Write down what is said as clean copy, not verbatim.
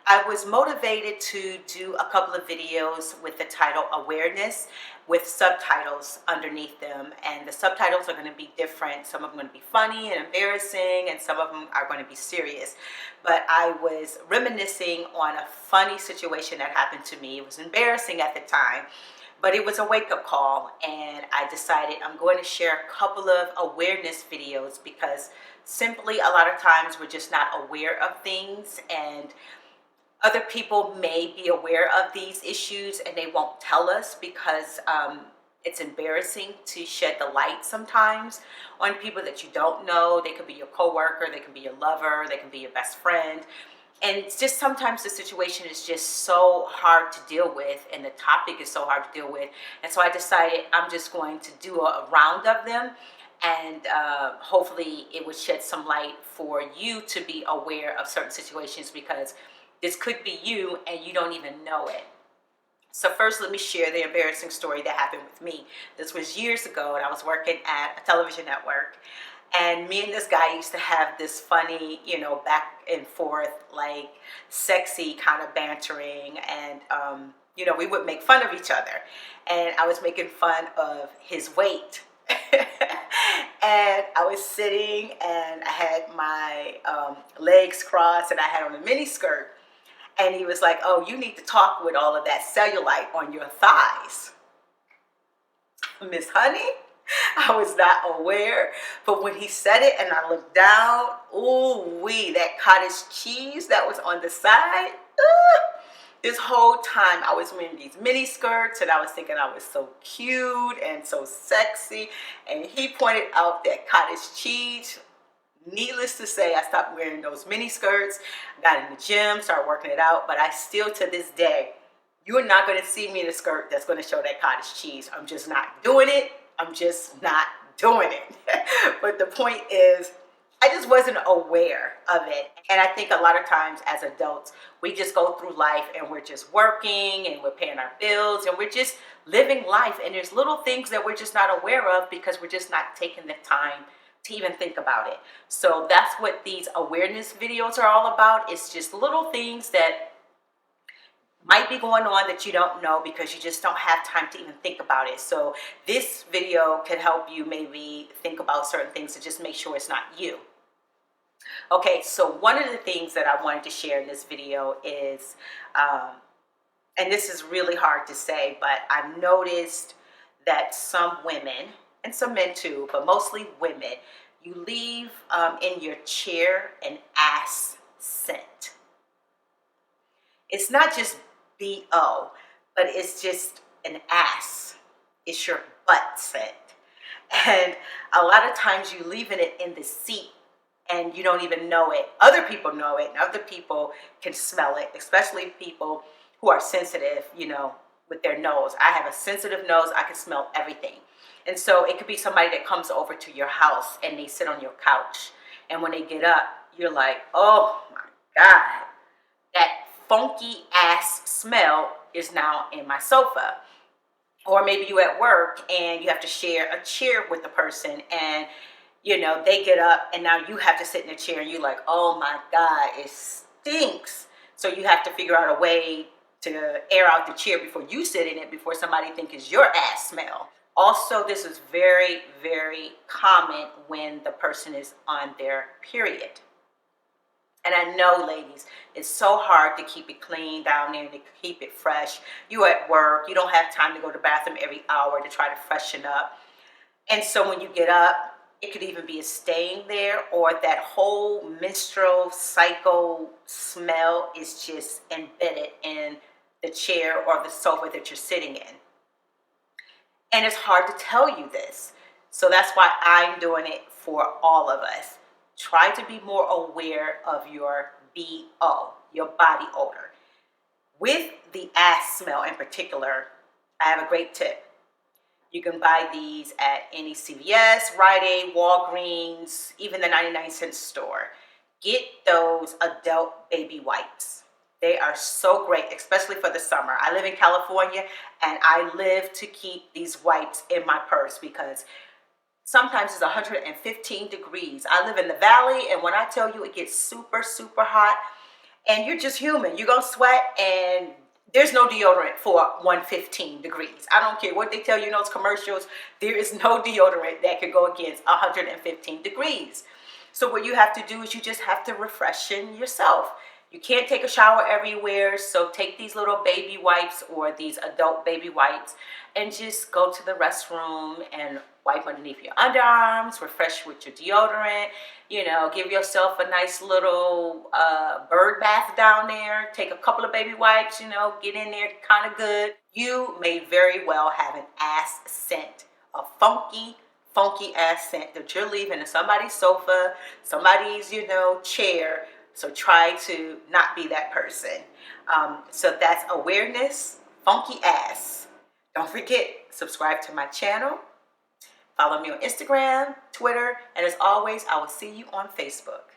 I was motivated to do a couple of videos with the title Awareness with subtitles underneath them. And the subtitles are going to be different. Some of them are going to be funny and embarrassing, and some of them are going to be serious. But I was reminiscing on a funny situation that happened to me. It was embarrassing at the time, but it was a wake-up call, and I decided I'm going to share a couple of awareness videos because simply a lot of times we're just not aware of things, and other people may be aware of these issues and they won't tell us because it's embarrassing to shed the light sometimes on people that you don't know. They could be your coworker, they can be your lover, they can be your best friend. And it's just sometimes the situation is just so hard to deal with, and the topic is so hard to deal with. And so I decided I'm just going to do a round of them, and hopefully it would shed some light for you to be aware of certain situations, because this could be you and you don't even know it. So first, let me share the embarrassing story that happened with me. This was years ago, and I was working at a television network. And me and this guy used to have this funny, back and forth, like sexy kind of bantering. And, we would make fun of each other. And I was making fun of his weight. And I was sitting and I had my legs crossed and I had on a mini skirt. And he was like, "Oh, you need to talk with all of that cellulite on your thighs." Miss Honey, I was not aware. But when he said it and I looked down, ooh wee, that cottage cheese that was on the side. This whole time I was wearing these mini skirts and I was thinking I was so cute and so sexy. And he pointed out that cottage cheese. Needless to say, I stopped wearing those mini skirts, got in the gym, started working it out, but I still, to this day, you're not going to see me in a skirt that's going to show that cottage cheese. I'm just not doing it. I'm just not doing it. But the point is, I just wasn't aware of it. And I think a lot of times as adults, we just go through life and we're just working and we're paying our bills and we're just living life. And there's little things that we're just not aware of because we're just not taking the time to even think about it. So that's what these awareness videos are all about. It's just little things that might be going on that you don't know because you just don't have time to even think about it. So this video could help you maybe think about certain things to just make sure it's not you. Okay, so one of the things that I wanted to share in this video is, and this is really hard to say, but I've noticed that some women, and some men too, but mostly women, you leave in your chair an ass scent. It's not just B.O., but it's just an ass. It's your butt scent. And a lot of times you leaving it in the seat and you don't even know it. Other people know it, and other people can smell it, especially people who are sensitive, with their nose. I have a sensitive nose. I can smell everything. And so it could be somebody that comes over to your house and they sit on your couch. And when they get up, you're like, oh my God, that funky ass smell is now in my sofa. Or maybe you at work and you have to share a chair with the person, and they get up and now you have to sit in the chair and you're like, oh my God, it stinks. So you have to figure out a way to air out the chair before you sit in it, before somebody thinks it's your ass smell. Also, this is very, very common when the person is on their period. And I know, ladies, it's so hard to keep it clean down there, to keep it fresh. You at work, you don't have time to go to the bathroom every hour to try to freshen up. And so when you get up, it could even be a stain there, or that whole menstrual cycle smell is just embedded in the chair or the sofa that you're sitting in. And it's hard to tell you this. So that's why I'm doing it for all of us. Try to be more aware of your BO, your body odor. With the ass smell in particular, I have a great tip. You can buy these at any CVS, Rite Aid, Walgreens, even the 99-cent store. Get those adult baby wipes. They are so great, especially for the summer. I live in California, and I live to keep these wipes in my purse because sometimes it's 115 degrees. I live in the valley, and when I tell you it gets super, super hot, and you're just human. You're gonna sweat, and there's no deodorant for 115 degrees. I don't care what they tell you in those commercials. There is no deodorant that could go against 115 degrees. So what you have to do is you just have to refreshen yourself. You can't take a shower everywhere, so take these little baby wipes or these adult baby wipes and just go to the restroom and wipe underneath your underarms, refresh with your deodorant, give yourself a nice little bird bath down there, take a couple of baby wipes, get in there kind of good. You may very well have an ass scent, a funky ass scent that you're leaving in somebody's sofa, somebody's, chair. So try to not be that person. So that's awareness, funky ass. Don't forget, subscribe to my channel. Follow me on Instagram, Twitter, and as always, I will see you on Facebook.